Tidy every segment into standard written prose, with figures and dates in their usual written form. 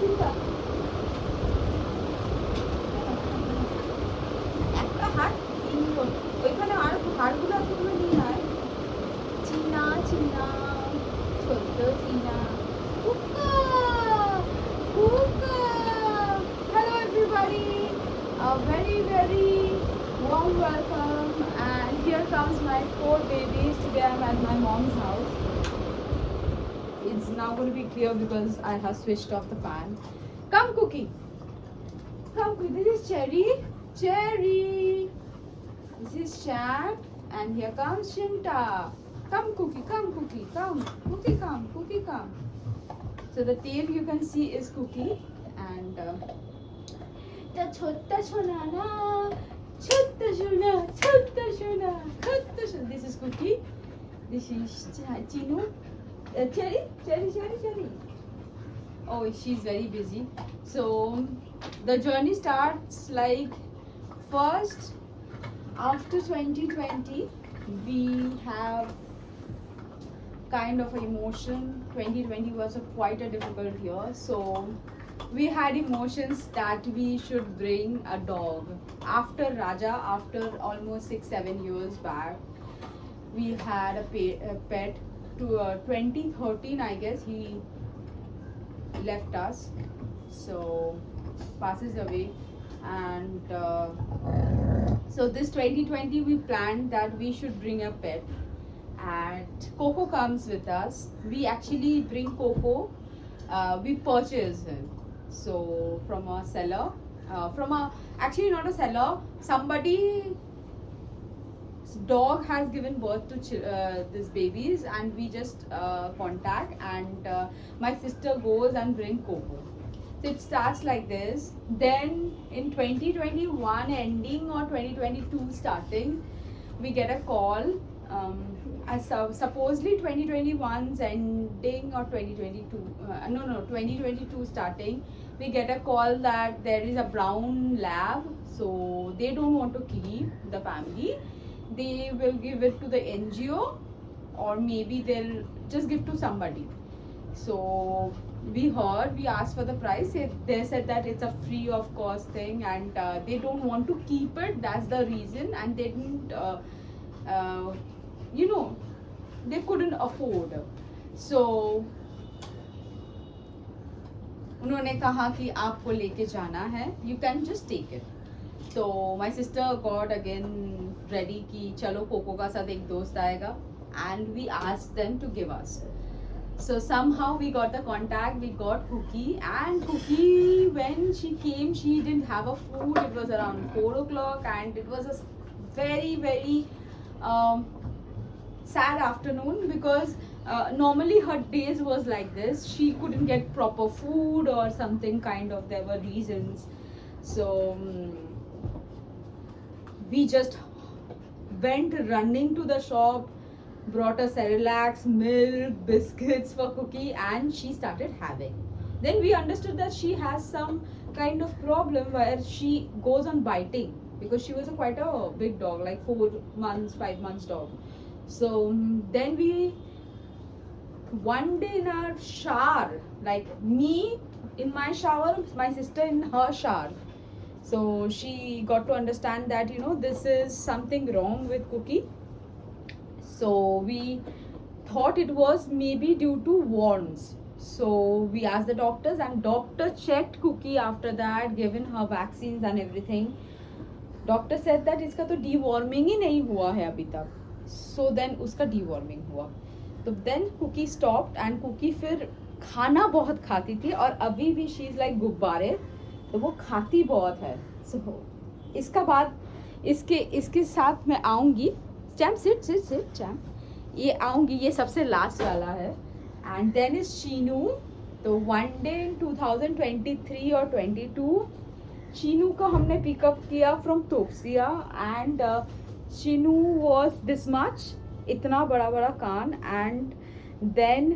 চিন্তা একটা হাট কিনবো, ওইখানে আর হাড়গুলো আছে, ওগুলো নিয়ে আয়। চীনা চীনা ছোট্ট চীনা কুকা কুকা। Hello everybody, a very very warm welcome, and here comes my 4 babies. Today I'm at my mom's house. It's now going to be clear because I have switched off the fan. Come Cookie, come Cookie. This is Cherry, Cherry. This is Chat, and here comes Shinta. Come Cookie, come Cookie, come Cookie, come Cookie, come. So the tail you can see is Cookie, and the chotta shona na, chotta shona, chotta shona, chotta shona. This is Cookie. This is Chinu. Cherry, Cherry, Cherry, Cherry. Oh, she's very busy. So the journey starts like first after 2020. We have kind of emotion. 2020 was quite a difficult year, so we had emotions that we should bring a dog. After Raja, after almost 6-7 years back, we had a pet. To 2013, I guess he left us, so passes away. And so this 2020 we planned that we should bring a pet, and Coco comes with us. We actually bring Coco, we purchase him so from a seller, from a, actually not a seller, somebody dog has given birth to these babies, and we just contact, and my sister goes and bring Coco. So it starts like this. Then in 2021 ending or 2022 starting, we get a call. Supposedly 2021's ending or 2022, 2022 starting, we get a call that there is a brown lab, so they don't want to keep the family. They will give it to the NGO, or maybe they'll just give to somebody. So we heard, we asked for the price. They said that it's a free of cost thing, and they don't want to keep it. That's the reason, and they didn't, they couldn't afford. So उन्होंने कहा कि आपको लेके जाना है, you can just take it. So my sister got again ready कि चलो cocoa का साथ एक दोस्त आएगा, and we asked them to give us. So somehow we got the contact, we got Cookie, and Cookie, when she came, she didn't have a food. It was around 4 o'clock, and it was a very very sad afternoon, because normally her days was like this. She couldn't get proper food or something, kind of, there were reasons. So we just went running to the shop, brought a Cerelac, milk, biscuits for Cookie, and she started having. Then we understood that she has some kind of problem where she goes on biting, because she was quite a big dog, like 4 months, 5 months dog. So then we, one day in our shower, like me in my shower, my sister in her shower, so she got to understand that this is something wrong with Cookie. So we thought it was maybe due to worms. So we asked the doctors, and doctor checked Cookie after that, given her vaccines and everything. Doctor said that इसका तो deworming ही नहीं हुआ है अभी तक. So then उसका deworming हुआ. तो then Cookie stopped, and Cookie फिर खाना बहुत खाती थी, और अभी भी she is like गुब्बारे, तो वो खाती बहुत है. So इसका बाद इसके साथ मैं आऊँगी. चैम सिट चैम, ये आऊँगी, ये सबसे लास्ट वाला है. And then is Sheenu. तो वन डे इन 2023 और 22 शीनू को हमने पिकअप किया from Topsia, and Sheenu was this much, इतना बड़ा बड़ा कान. एंड देन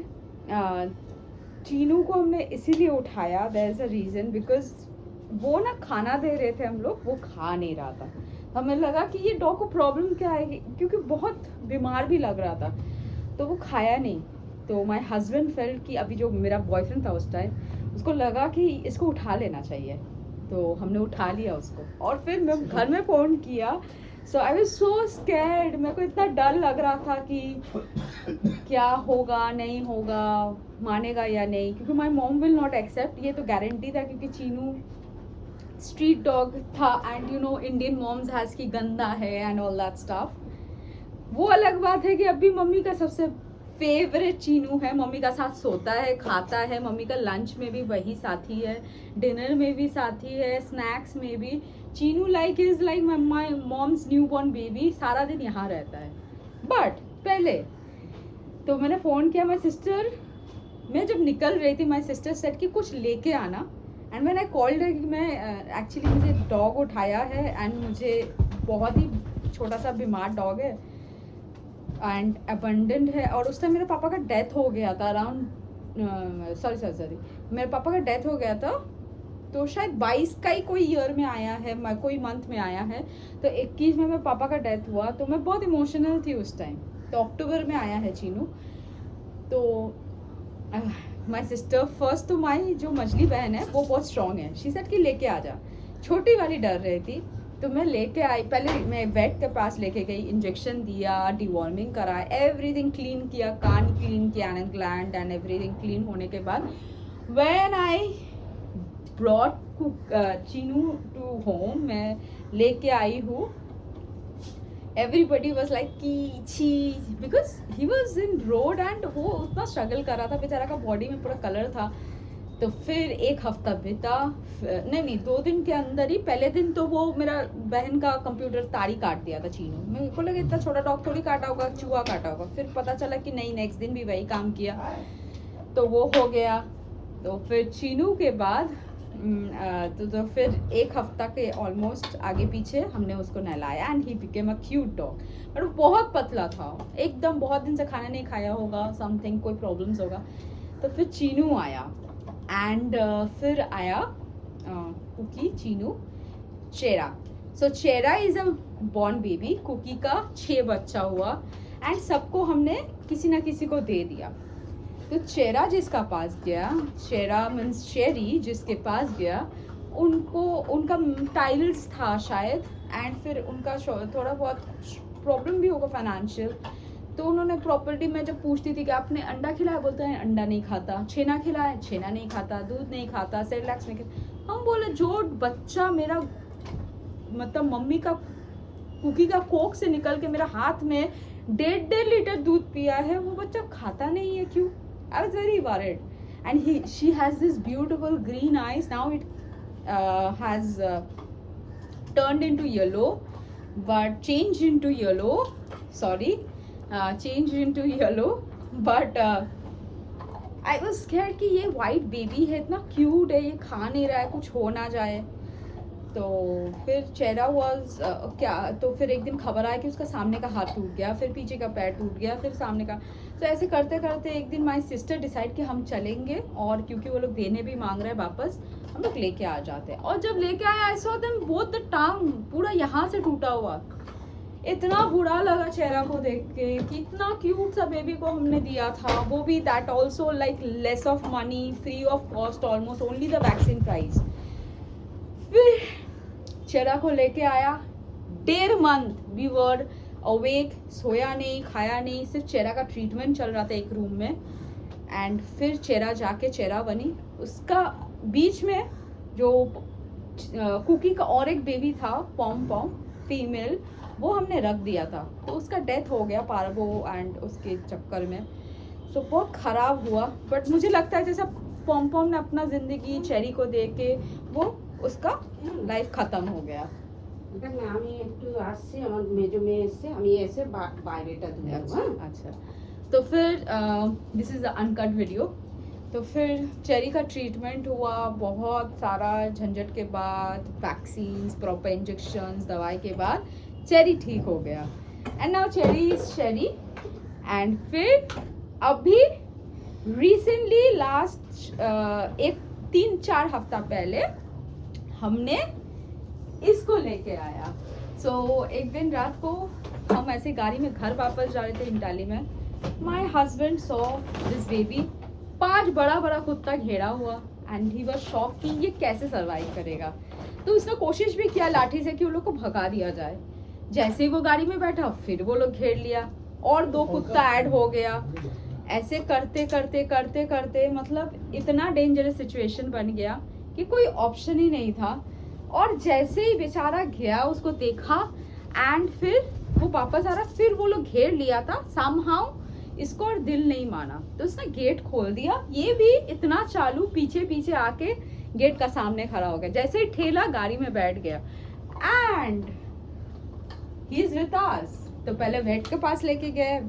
शीनू को हमने इसीलिए उठाया, there is a reason, because वो ना खाना दे रहे थे हम लोग, वो खा नहीं रहा था. हमें लगा कि ये डॉग को प्रॉब्लम क्या है, क्योंकि बहुत बीमार भी लग रहा था, तो वो खाया नहीं. तो माय हस्बैंड फेल्ट कि अभी जो मेरा बॉयफ्रेंड था उस टाइम, उसको लगा कि इसको उठा लेना चाहिए, तो हमने उठा लिया उसको और फिर मैं घर में फ़ोन किया। सो आई वाज सो स्कैर्ड, मेरे को इतना डर लग रहा था कि क्या होगा नहीं होगा, मानेगा या नहीं, क्योंकि my mom will not accept, ये तो गारंटी था क्योंकि चीनू स्ट्रीट डॉग था and you know Indian moms has की गंदा है एंड ऑल दैट स्टफ। वो अलग बात है कि अभी मम्मी का सबसे फेवरेट चीनू है, मम्मी का साथ सोता है, खाता है, मम्मी का लंच में भी वही साथी है, डिनर में भी साथी है, स्नैक्स में भी। Chinu like is like my moms new born baby, सारा दिन यहाँ रहता है। बट पहले तो मैंने फ़ोन किया माय सिस्टर, मैं जब निकल रही थी माय सिस्टर सेड कि कुछ लेके आना, एंड मैंने कॉल्ड है कि मैं एक्चुअली मुझे डॉग उठाया है एंड मुझे बहुत ही छोटा सा बीमार डॉग है एंड अबंडेंट है, और उस टाइम मेरे पापा का डेथ हो गया था अराउंड सॉरी मेरे पापा का डेथ हो गया था, तो शायद 22 का ही कोई ईयर में आया है, कोई मंथ में आया है, तो 21 में मेरे पापा का डेथ हुआ, तो मैं बहुत इमोशनल थी उस टाइम। तो अक्टूबर में आया है चीनू। तो माय सिस्टर फर्स्ट, तो माई जो मछली बहन है वो बहुत स्ट्रॉन्ग है, शी सेड कि लेके आ जा। छोटी वाली डर रही थी, तो मैं लेके आई। पहले मैं वेट के पास लेके गई, इंजेक्शन दिया, डिवॉर्मिंग कराया, एवरीथिंग क्लीन किया, कान क्लीन किया and gland and everything clean होने के बाद when I brought Chinu to home, मैं लेके आई हूँ, everybody was like कि छी, because he was in road and वो उतना स्ट्रगल कर रहा था बेचारा का, बॉडी में पूरा कलर था। तो फिर एक हफ्ता बीता, नहीं 2 दिन के अंदर ही, पहले दिन तो वो मेरा बहन का कंप्यूटर तारी काट दिया था चीनू, मेरे को लगा इतना छोटा डॉग थोड़ी काटा होगा, चूहा काटा होगा, फिर पता चला कि नहीं, नेक्स्ट दिन भी वही काम किया, तो वो हो गया। तो फिर चीनू के बाद तो फिर एक हफ्ता के ऑलमोस्ट आगे पीछे हमने उसको नहलाया and he became a cute dog. But वो बहुत पतला था एकदम, बहुत दिन से खाना नहीं खाया होगा, समथिंग कोई प्रॉब्लम्स होगा। तो फिर चीनू आया एंड फिर आया Cookie, Chinu, Chera. So Chera is a born baby, Cookie का 6 बच्चा हुआ एंड सबको हमने किसी ना किसी को दे दिया। तो चेरा जिसका पास गया, चेरा मीन्स शेरी जिसके पास गया, उनको उनका टाइल्स था शायद, एंड फिर उनका थोड़ा बहुत प्रॉब्लम भी होगा फाइनेंशियल, तो उन्होंने प्रॉपर्टी में जब पूछती थी कि आपने अंडा खिलाया, बोलते हैं अंडा नहीं खाता, छेना खिलाया, छेना नहीं खाता, दूध नहीं खाता, सेरेलैक्स नहीं खाता। हम बोले जो बच्चा मेरा मतलब मम्मी का कुकी का कोक से निकल के मेरा हाथ में 1.5 लीटर दूध पिया है, वो बच्चा खाता नहीं है क्यों? I was very worried, and she has this beautiful green eyes. Now it has turned into yellow, but changed into yellow. Sorry, changed into yellow. But I was scared कि ये white baby है, इतना cute है, ये खा नहीं रहा है, कुछ हो ना जाए। तो फिर चेहरा वॉज क्या, तो फिर एक दिन खबर आया कि उसका सामने का हाथ टूट गया, फिर पीछे का पैर टूट गया, फिर सामने का। तो ऐसे करते करते एक दिन माय सिस्टर डिसाइड कि हम चलेंगे, और क्योंकि वो लोग देने भी मांग रहे हैं वापस, हम लोग लेके आ जाते हैं। और जब लेके आए, I saw them both the टांग पूरा यहाँ से टूटा हुआ। इतना बुरा लगा चेहरा को देख के कि इतना क्यूट सा बेबी को हमने दिया था, वो भी that also like less of money, free of cost, almost only the vaccine price. फिर चेरा को लेके आया, 1.5 मंथ वी वर अवेक, सोया नहीं, खाया नहीं, सिर्फ चेरा का ट्रीटमेंट चल रहा था एक रूम में। एंड फिर चेरा जाके चेरा बनी। उसका बीच में जो कुकी का और एक बेबी था, पॉम पॉम फीमेल, वो हमने रख दिया था, तो उसका डेथ हो गया पार्वो एंड उसके चक्कर में। सो बहुत ख़राब हुआ, बट मुझे लगता है जैसे पॉम पॉम ने अपना ज़िंदगी चेरी को दे के वो उसका লাইফ খতম हो गया। আমি একটু আসছি, আমার মেজো মেয়ে এসে, আমি এসে বাইরেটা ধুয়ে अच्छा अच्छा। तो फिर दिस इज़ अनकट वीडियो। तो फिर चेरी का ट्रीटमेंट हुआ, बहुत सारा झंझट के बाद, वैक्सीन्स, प्रॉपर इंजेक्शंस, दवाई के बाद चेरी ठीक हो गया। And now cherry is Sheri. And फिर अभी रिसेंटली लास्ट एक 3-4 हफ्ता पहले हमने इसको लेके आया। सो एक दिन रात को हम ऐसे गाड़ी में घर वापस जा रहे थे इंटाली में, my husband saw this baby, 5 बड़ा बड़ा कुत्ता घेरा हुआ एंड ही वाज शॉक कि ये कैसे सरवाइव करेगा। तो उसने कोशिश भी किया लाठी से कि उन लोग को भगा दिया जाए। जैसे ही वो गाड़ी में बैठा फिर वो लोग घेर लिया और 2 कुत्ता ऐड हो गया। ऐसे करते करते करते करते मतलब इतना डेंजरस सिचुएशन बन गया कि कोई ऑप्शन ही नहीं था। और जैसे ही बेचारा गया उसको देखा एंड फिर वो वापस आ रहा, फिर वो लोग घेर लिया था समहाउ, इसको और दिल नहीं माना तो उसने गेट खोल दिया। ये भी इतना चालू पीछे पीछे आके गेट का सामने खड़ा हो गया। जैसे ही ठेला गाड़ी में बैठ गया and he is with us. तो पहले वेट के पास लेके गए,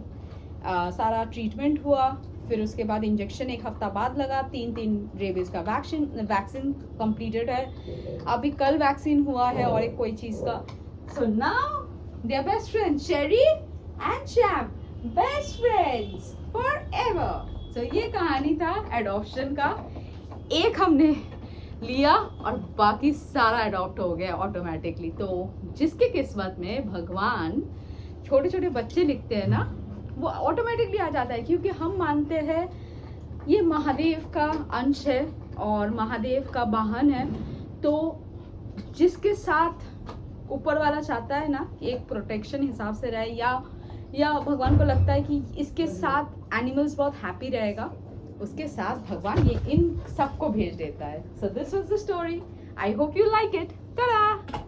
सारा ट्रीटमेंट हुआ, फिर उसके बाद इंजेक्शन 1 हफ्ता बाद लगा। 3 रेबीज का वैक्सीन कंप्लीटेड है। अभी कल वैक्सीन हुआ है और एक कोई चीज का। So now they are best friends, Sherry and Champ, best friends forever. So ये कहानी था एडॉप्शन का। एक हमने लिया और बाकी सारा अडॉप्ट हो गया ऑटोमेटिकली। तो जिसके किस्मत में भगवान छोटे छोटे बच्चे लिखते हैं ना, वो ऑटोमेटिकली आ जाता है, क्योंकि हम मानते हैं ये महादेव का अंश है और महादेव का वाहन है। तो जिसके साथ ऊपर वाला चाहता है ना एक प्रोटेक्शन हिसाब से रहे, या भगवान को लगता है कि इसके साथ एनिमल्स बहुत हैप्पी रहेगा, उसके साथ भगवान ये इन सबको भेज देता है। So this was the story, I hope you like it. Tata.